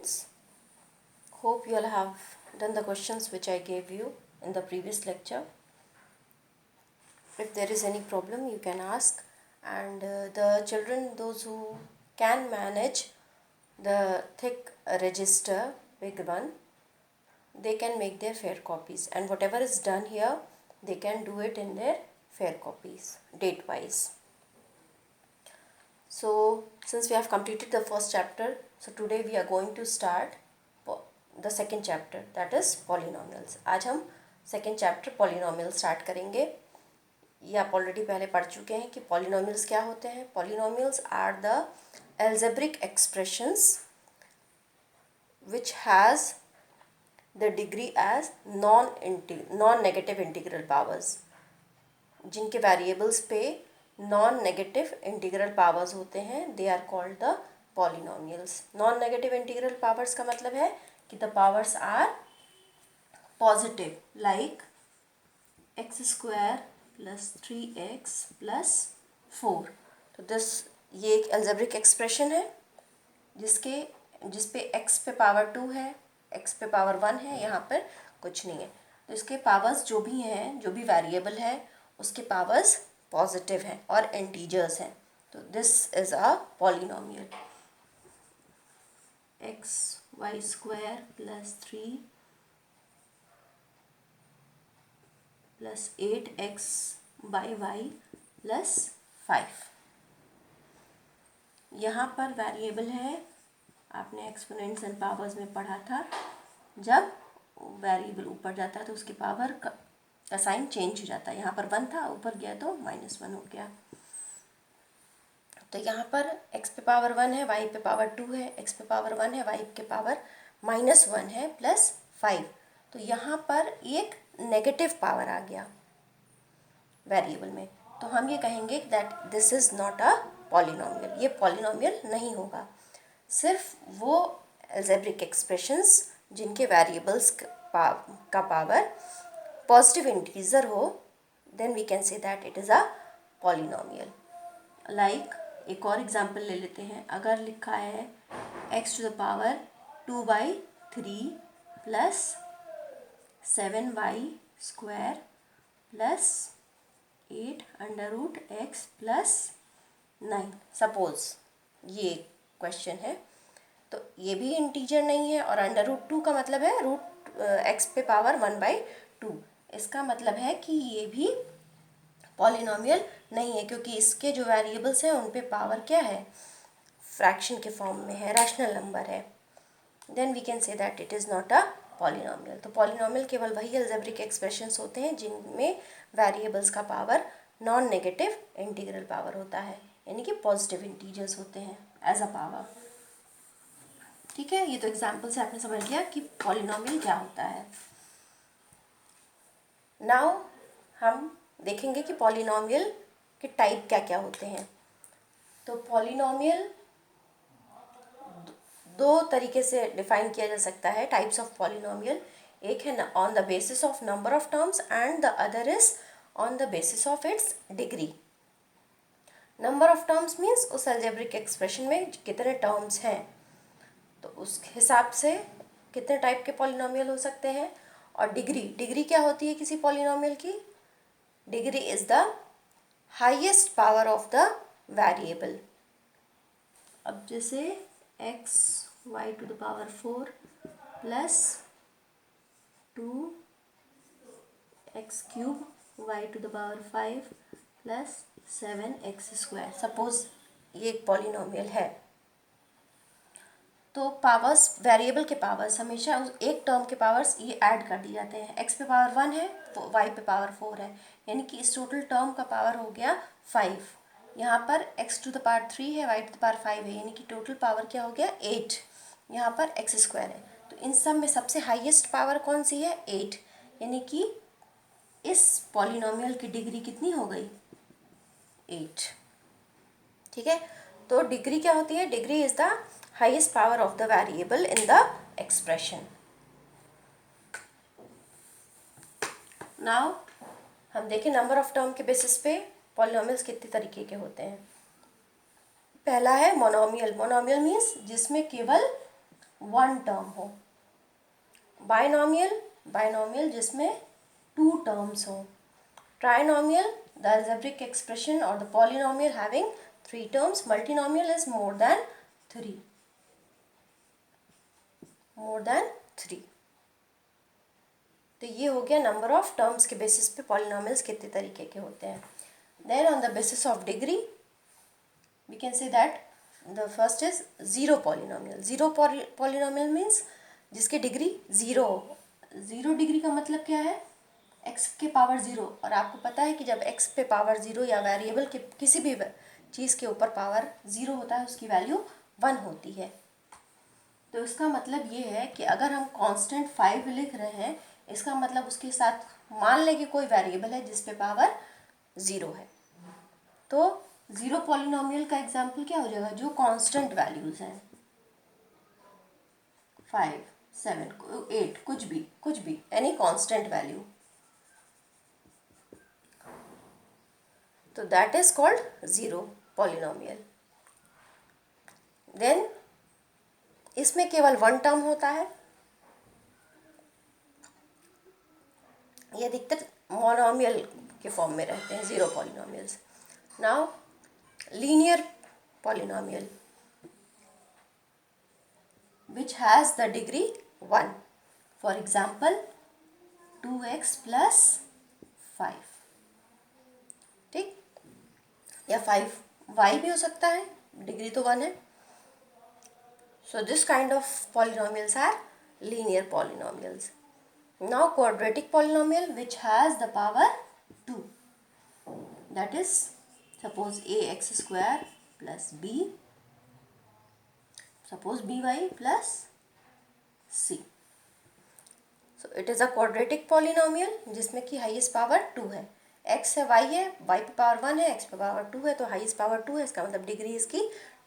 students, hope you all have done the questions which I gave you in the previous lecture. If there is any problem you can ask, and the children, those who can manage the thick register, big one, they can make their fair copies, and whatever is done here they can do it in their fair copies date wise. So since we have completed the first chapter, so today we are going to start the second chapter, that is polynomials. आज हम second chapter polynomial start करेंगे. ये आप already पहले पढ़ चुके हैं कि पॉलिनोमियल्स क्या होते हैं. Polynomials are the algebraic expressions which has the degree as non-negative integral powers, जिनके वेरिएबल्स पे नॉन नेगेटिव इंटीग्रल पावर्स होते हैं, they are called the polynomials. Non negative integral powers का मतलब है कि the powers are positive, like X square plus 3x plus 4. तो ये एक अलजेब्रिक एक्सप्रेशन है जिस पे x पे पावर 2 है, x पे पावर 1 है, यहाँ पर कुछ नहीं है. तो इसके पावर्स जो भी हैं, जो भी वेरिएबल है, उसके पावर्स पॉजिटिव हैं और इंटीजर्स हैं. तो this is a polynomial. X Y square plus 3 plus 8x by Y plus 5. यहाँ पर वेरिएबल है, आपने एक्सपोनेंट्स एंड पावर्स में पढ़ा था, जब वेरिएबल ऊपर जाता है तो उसकी पावर का साइन चेंज हो जाता है. यहाँ पर 1 था, ऊपर गया तो -1 हो गया. तो यहाँ पर x पे पावर 1 है, y पे पावर 2 है, x पे पावर 1 है, y के पावर -1 है, प्लस 5. तो यहाँ पर एक नेगेटिव पावर आ गया वेरिएबल में, तो हम ये कहेंगे that this is not a polynomial. ये पॉलिनोमियल नहीं होगा. सिर्फ वो अलजेब्रिक एक्सप्रेशंस जिनके वेरिएबल्स का पावर पॉजिटिव इंटीजर हो, then we can say that it is a polynomial. Like एक और एग्जांपल ले लेते हैं. अगर लिखा है x to the power 2/3 plus 7y square plus 8 under root x plus 9, suppose ये क्वेश्चन है. तो ये भी इंटीजर नहीं है, और अंडर रूट 2 का मतलब है रूट x पे पावर 1/2. इसका मतलब है कि ये भी पॉलिनोमियल नहीं है, क्योंकि इसके जो वेरिएबल्स हैं उन पे पावर क्या है, फ्रैक्शन के फॉर्म में है, रैशनल नंबर है. Then we can say that it is not a polynomial. तो पॉलिनोमियल केवल वही अलजेब्रिक एक्सप्रेशंस होते हैं जिनमें वेरिएबल्स का power non negative integral power होता है, यानी कि पॉजिटिव इंटीजर्स होते हैं एज अ पावर. ठीक है, ये तो एग्जाम्पल से आपने समझ लिया कि पॉलिनोमियल क्या होता है. नाउ हम देखेंगे कि पॉलिनोमियल के टाइप क्या क्या होते हैं. तो पॉलिनोमियल दो तरीके से डिफाइन किया जा सकता है, टाइप्स ऑफ पॉलिनोमियल. एक है on the basis of number of terms and the other is on the basis of its degree. Number of terms means उस अलजेब्रिक एक्सप्रेशन में कितने टर्म्स हैं, तो उस हिसाब से कितने टाइप के पॉलिनोमियल हो सकते हैं. और डिग्री क्या होती है किसी पॉलिनोमियल की? Degree is the highest power of the variable. अब जैसे x y to the power 4 plus 2x cube y to the power 5 plus 7x square, suppose ये एक पॉलिनोमियल है. तो पावर्स, वेरिएबल के पावर्स हमेशा उस एक टर्म के पावर्स ये ऐड कर दिए जाते हैं. x पे पावर 1 है तो y पे पावर 4 है, यानी कि इस टोटल टर्म का पावर हो गया 5. यहाँ पर x टू द पावर 3 है, y टू द पावर 5 है, यानी कि टोटल पावर क्या हो गया 8. यहाँ पर x स्क्वायर है, तो इन सब में सबसे हाईएस्ट पावर कौन सी है? 8. यानी कि इस पॉलिनोमियल की डिग्री कितनी हो गई? 8. ठीक है, तो डिग्री क्या होती है? Degree is the highest power of the variable in the expression. Now हम देखें नंबर ऑफ टर्म के बेसिस पे पॉलिनोमियल्स कितने तरीके के होते हैं. पहला है मोनोमियल. मोनोमियल मीन्स जिसमें केवल वन टर्म हो। बाइनोमियल, बाइनोमियल जिसमें टू टर्म्स हो। Trinomial, the algebraic expression or the polynomial having three terms. Multinomial is more than three, more than three. तो ये हो गया नंबर ऑफ टर्म्स के बेसिस पे पॉलिनोमियल्स कितने तरीके के होते हैं। Then on the basis of degree we can say that the first is zero polynomial. Zero polynomial means जिसकी डिग्री ज़ीरो हो। ज़ीरो डिग्री का मतलब क्या है, एक्स के पावर ज़ीरो। और आपको पता है कि जब एक्स पे पावर ज़ीरो या वेरिएबल के किसी भी चीज़ के ऊपर पावर ज़ीरो होता है उसकी वैल्यू वन होती है। तो इसका मतलब ये है कि अगर हम कांस्टेंट 5 लिख रहे हैं, इसका मतलब उसके साथ मान लें कि कोई वेरिएबल है जिस पे पावर ज़ीरो है। तो ज़ीरो पॉलिनोमियल का एग्जाम्पल क्या हो जाएगा, जो कांस्टेंट वैल्यूज़ हैं 5, 7, 8, कुछ भी एनी कांस्टेंट वैल्यू, तो that is called zero polynomial. Then इसमें केवल वन टर्म होता है। ये अधिकतर मोनोमियल के फॉर्म में रहते हैं zero polynomials. Now linear polynomial which has the degree 1. For example 2x plus 5, ठीक, या 5y भी हो सकता है, डिग्री तो 1 है। So this kind of polynomials are linear polynomials. Now quadratic polynomial which has the power 2, that is suppose ax square plus b, suppose by plus c. So it is a quadratic polynomial जिसमें कि highest power 2 है। x है, y है, y पे power 1 है, x पे power 2 है, तो हाईएस्ट पावर 2 है, इसका मतलब डिग्री इसकी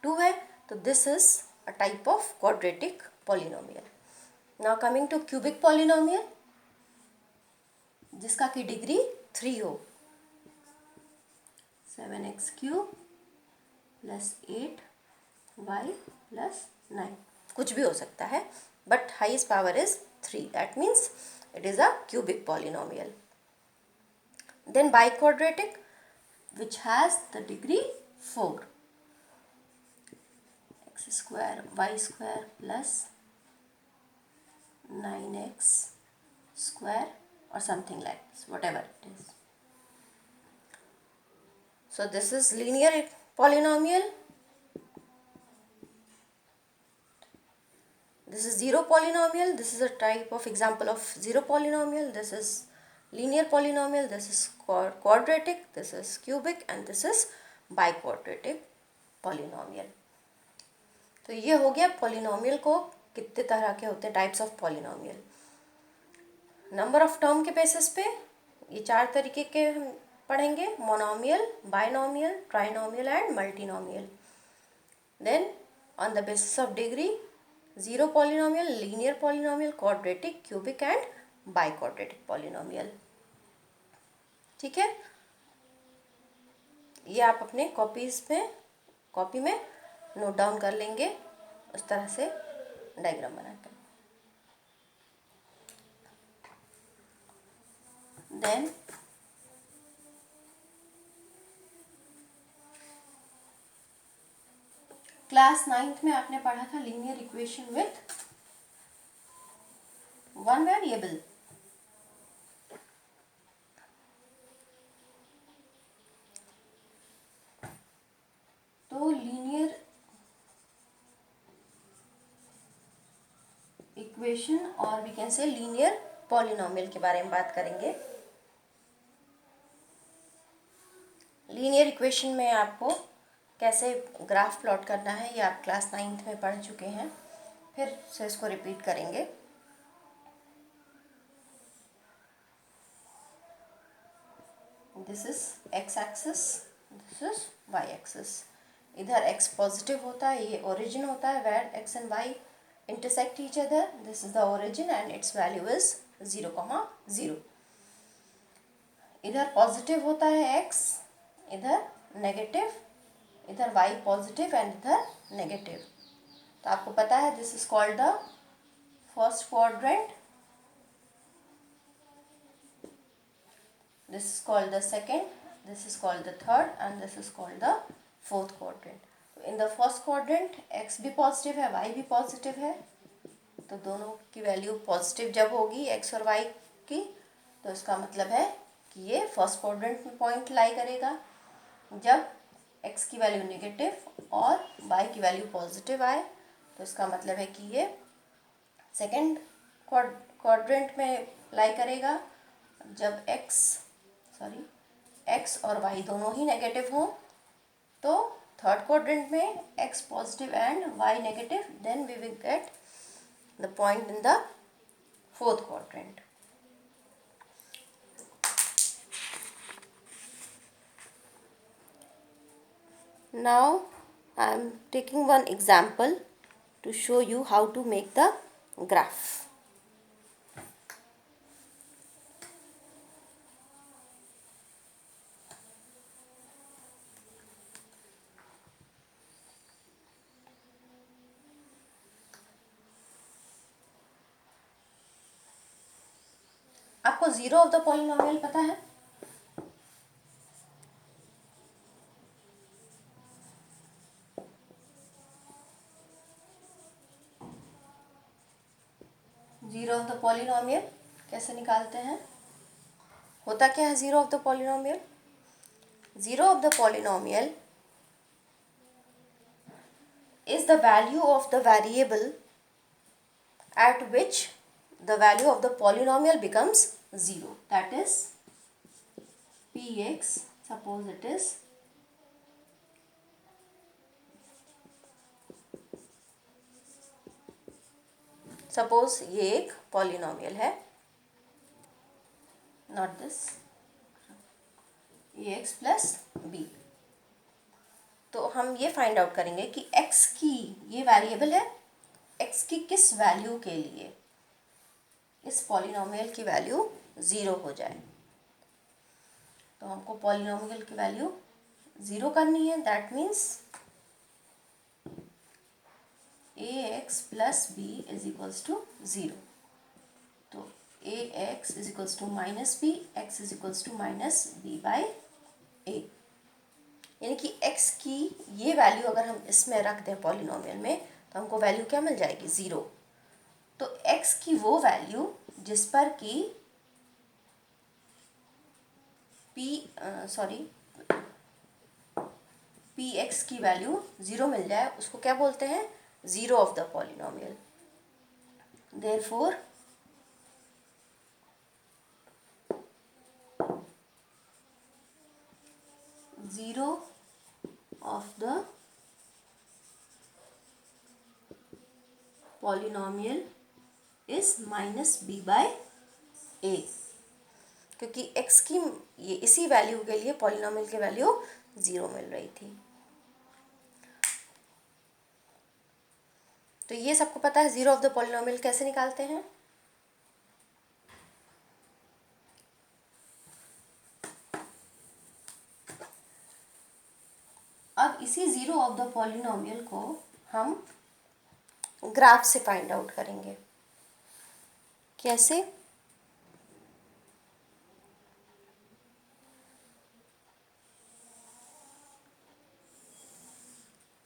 2 है। तो this is a type of quadratic polynomial. Now coming to cubic polynomial जिसका की डिग्री 3 हो। 7x cube plus 8y plus 9, कुछ भी हो सकता है, but highest power is 3, that means it is a cubic polynomial. Then biquadratic which has the degree 4, x square y square plus 9x square or something like this, whatever it is. So this is linear polynomial. This is zero polynomial. This is a type of example of zero polynomial. This is linear polynomial. This is quadratic. This is cubic and this is biquadratic polynomial. तो ये हो गया polynomial को कितने तरह के होते हैं, types of polynomial। Number of term के बेसिस पे ये 4 तरीके के हम पढ़ेंगे, monomial, binomial, trinomial and multinomial. Then on the basis of degree zero polynomial, linear polynomial, quadratic, cubic and biquadratic polynomial. ठीक है, ये आप अपने कॉपी में नोट डाउन कर लेंगे उस तरह से डायग्राम बनाकर। देन क्लास 9th में आपने पढ़ा था linear equation with one variable. तो लीनियर इक्वेशन और we can say linear polynomial के बारे में बात करेंगे। लीनियर इक्वेशन में आपको कैसे ग्राफ प्लॉट करना है ये आप क्लास 9th में पढ़ चुके हैं, फिर से इसको रिपीट करेंगे। This is x axis, this is y axis. इधर एक्स पॉजिटिव होता है, ये ओरिजिन होता है where x and y intersect each other, this is the origin and its value is 0,0। इधर पॉजिटिव होता है एक्स, इधर नेगेटिव, इधर वाई पॉजिटिव एंड इधर नेगेटिव। तो आपको पता है this is called the first quadrant, this is called the second, this is called the third and this is called the fourth quadrant. तो in the first quadrant x भी positive है, y भी positive है, तो दोनों की value positive जब होगी x और y की, तो इसका मतलब है कि ये फर्स्ट क्वाड्रेंट में पॉइंट लाई करेगा। जब x की वैल्यू नेगेटिव और y की वैल्यू पॉजिटिव आए, तो इसका मतलब है कि ये सेकेंड क्वाड्रेंट में लाई करेगा। जब x और y दोनों ही नेगेटिव हों, तो थर्ड क्वाड्रेंट में x positive and y negative, then we will get the point in the fourth quadrant. Now I am taking one example to show you how to make the graph. आपको zero of the polynomial पता है? Zero of the polynomial कैसे निकालते हैं? होता क्या है zero of the polynomial? Zero of the polynomial is the value of the variable at which the value of the polynomial becomes 0. That is px, suppose it is suppose ये एक polynomial है, not this, ax plus b। तो हम ये find out करेंगे कि x की, ये वेरिएबल है, x की किस वैल्यू के लिए इस पॉलिनोमियल की वैल्यू 0 हो जाए। तो हमको पॉलिनोमियल की वैल्यू 0 करनी है। That means ax plus B is equals to 0। तो ax is equals to minus B, X is equals to minus B by A. यानी कि x की ये वैल्यू अगर हम इसमें रख दें पॉलिनोमियल में, तो हमको वैल्यू क्या मिल जाएगी? 0। तो x की वो वैल्यू जिस पर कि px की वैल्यू 0 मिल जाए, उसको क्या बोलते हैं? Zero of the polynomial. Therefore zero of the polynomial is minus B by A, क्योंकि x की ये इसी वैल्यू के लिए पॉलिनोमियल की वैल्यू 0 मिल रही थी। तो ये सबको पता है जीरो ऑफ द पॉलिनोमियल कैसे निकालते हैं। अब इसी जीरो ऑफ द पॉलिनोमियल को हम ग्राफ से फाइंड आउट करेंगे। कैसे?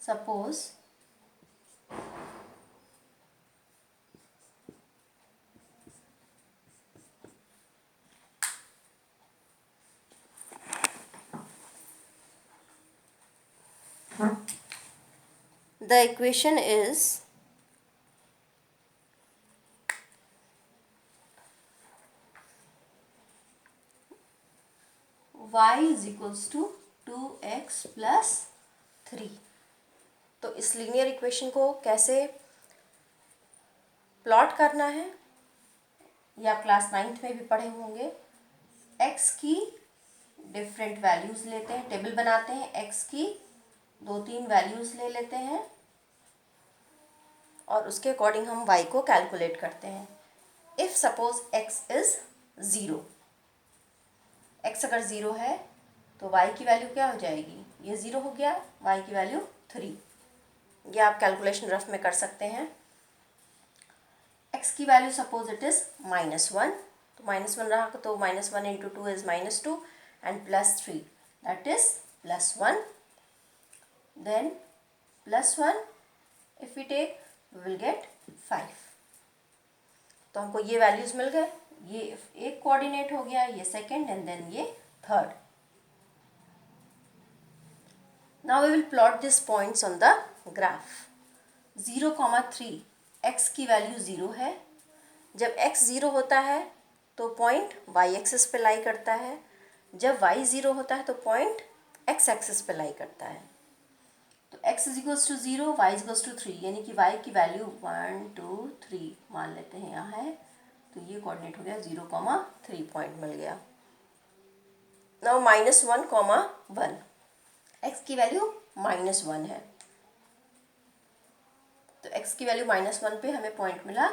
Suppose the equation is y is equals to 2x plus 3। तो इस लीनियर इक्वेशन को कैसे प्लॉट करना है या क्लास 9th में भी पढ़े होंगे। x की डिफरेंट वैल्यूज़ लेते हैं, टेबल बनाते हैं, x की 2-3 वैल्यूज़ ले लेते हैं और उसके अकॉर्डिंग हम y को कैलकुलेट करते हैं। If suppose x is 0, x अगर 0 है तो y की वैल्यू क्या हो जाएगी? ये 0 हो गया, y की वैल्यू 3। ये आप कैलकुलेशन रफ में कर सकते हैं। x की वैल्यू सपोज इट इज़ -1, तो -1 रहा तो -1 into 2 is -2 and +3 that is +1, देन +1 if we take we will get 5। तो हमको ये वैल्यूज़ मिल गए, ये एक कोऑर्डिनेट हो गया, ये सेकंड एंड देन ये थर्ड। Now we will plot this points on the graph. 0,3 x की वैल्यू 0 है। जब x 0 होता है तो पॉइंट y एक्सिस पे लाई करता है, जब y 0 होता है तो पॉइंट x एक्सिस पे लाई करता है। तो x is equals to 0, y is equals to 3, यानी कि y की वैल्यू 1 2 3 मान लेते हैं यहाँ है, तो ये कोऑर्डिनेट हो गया 0,3 पॉइंट मिल गया। नाउ -1,1 x की वैल्यू -1 है, तो x की वैल्यू -1 पे हमें पॉइंट मिला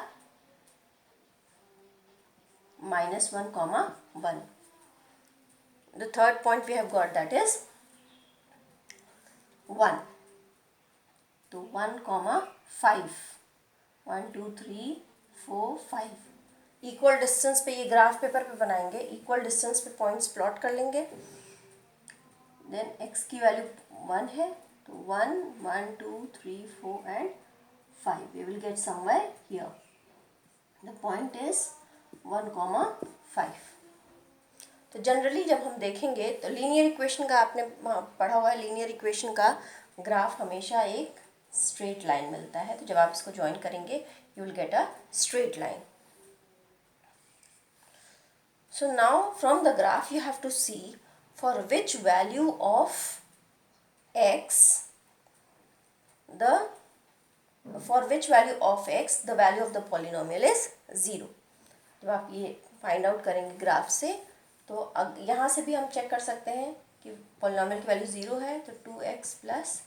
-1,1। The third point we have got that is 1. तो 1,5 1 2 3 4 5 इक्वल डिस्टेंस पे ये ग्राफ पेपर पे बनाएंगे, इक्वल डिस्टेंस पे पॉइंट्स प्लॉट कर लेंगे। देन x की वैल्यू 1 है, तो 1 1 2 3 4 and 5 we will get somewhere here. The point is 1,5। तो जनरली जब हम देखेंगे तो लीनियर इक्वेशन का आपने पढ़ा हुआ है, लीनियर इक्वेशन का ग्राफ हमेशा एक स्ट्रेट लाइन मिलता है। तो जब आप इसको ज्वाइन करेंगे you will get a straight line. So now from the graph you have to see for which value of x the value of the polynomial is 0। जब आप ये फाइंड आउट करेंगे ग्राफ से तो अब यहाँ से भी हम चेक कर सकते हैं कि पॉलिनॉमियल की वैल्यू 0 है, तो 2x +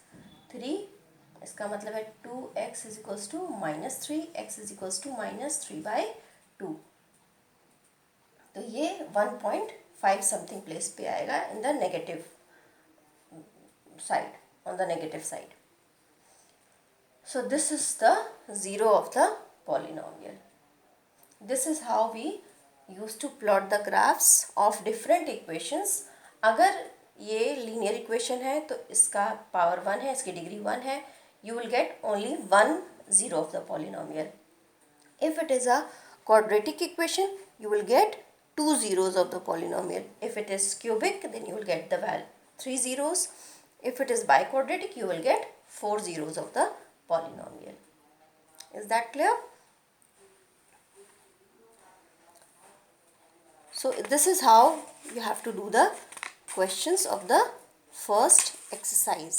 3, इसका मतलब है 2x is equals to -3, x is equals to -3/2। तो ये 1.5 समथिंग प्लेस पे आएगा in the negative side, on the negative side. So this is the 0 of the polynomial. This is how we used to plot the graphs of different equations. अगर ये linear equation है तो इसका power 1 है, इसकी degree 1 है, you will get only 1 0 of the polynomial. If it is a quadratic equation, you will get 2 zeros of the polynomial. If it is cubic, then you will get the value 3 zeros. If it is biquadratic, you will get 4 zeros of the polynomial. Is that clear? So this is how you have to do the questions of the first exercise.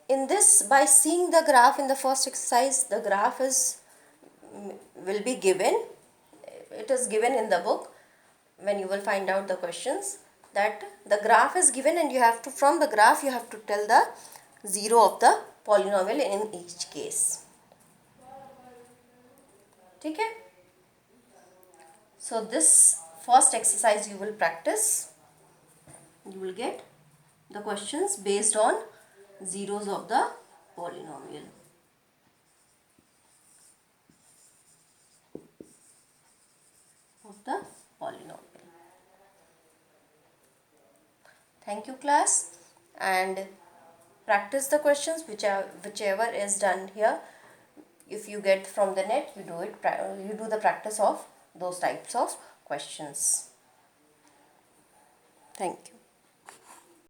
In this, by seeing the graph in the first exercise, the graph will be given. It is given in the book when you will find out the questions, that the graph is given and you have to, from the graph you have to tell the 0 of the polynomial in each case. ठीक है? So this first exercise you will practice. You will get the questions based on zeros of the polynomial. Thank you class, and practice the questions whichever is done here. If you get from the net, you do the practice of those types of questions. Thank you.